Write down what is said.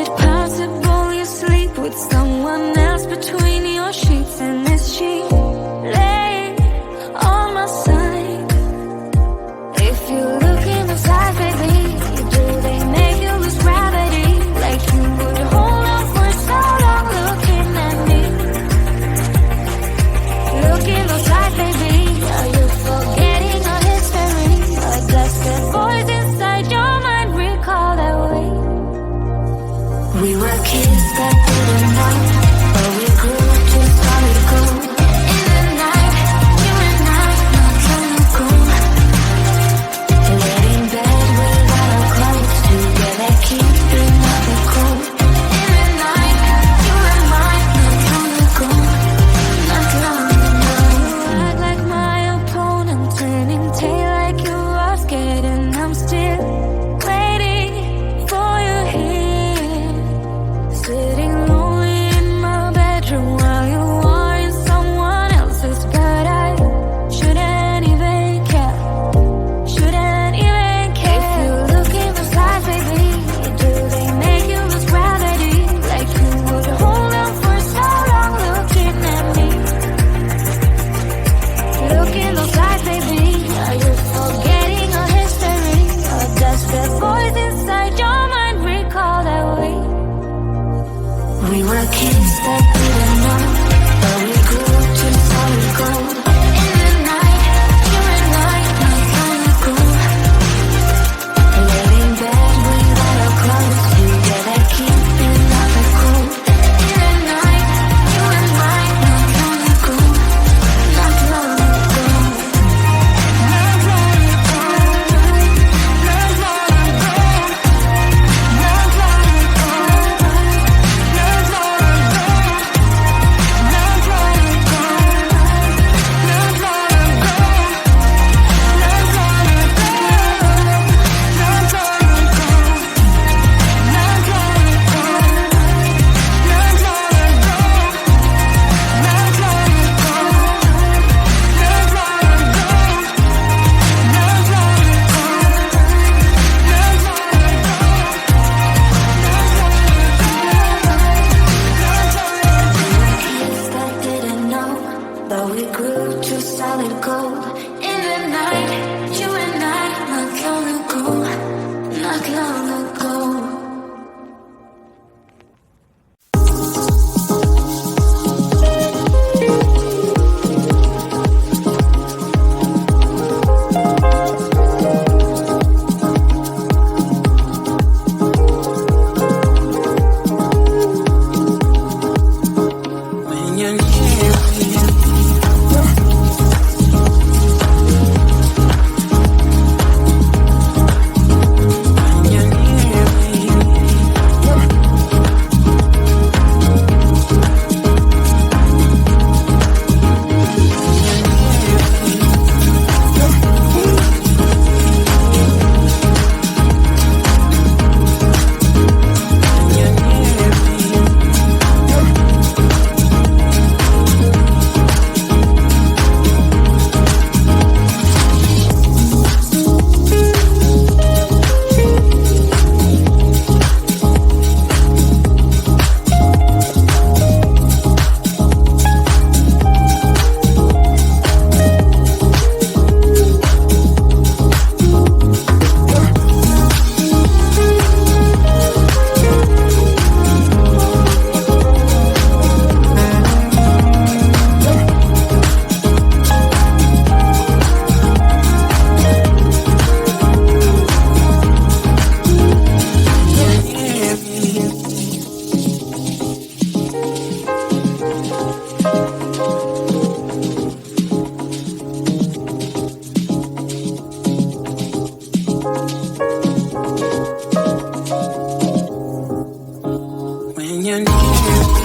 it possible you sleep with someone else between your sheets? And is she laying on my side? If you look in the eyes, baby, do they make you lose gravity? Like you would hold on for so long looking at me. Look in those eyes, baby, are you forgetting our history? Or does the voice inside your mind recall that way? We were kids that didn't know, but we grew to solid gold. In the night, you and I, not trying to go. Laid in bed without our clothes, together keeping up the cold. In the night, you and I, not trying to go. Not long ago. Act like my opponent, turning tail like you are scared, and I'm still waiting for you here. Sitting lonely in my bedroom while you are in someone else's, but I shouldn't even care. Shouldn't even care. If you look in those eyes, baby, do they make you lose gravity? Like you would hold on for so long looking at me. Look in those eyes, baby, are you forgetting our history? Or does the voice inside your mind recall that way? We were kids that didn't know, but we grew to solid gold. In the night, you and I, not trying to go. Laid in bed without our clothes, together keeping up the cold. In the night, you and I, not trying to go. Not long ago. Not long ago. Not long ago. Not long ago. Not long ago. Not long ago. Not long ago. Not long ago. Not long ago. Not long ago. Not long ago. Not long ago. Not long ago. Not long Kids that didn't know, but we grew to solid gold. In the night, you and I, not long ago, not long ago. When you're near me, when you're near me, when you're near me. When you're near me.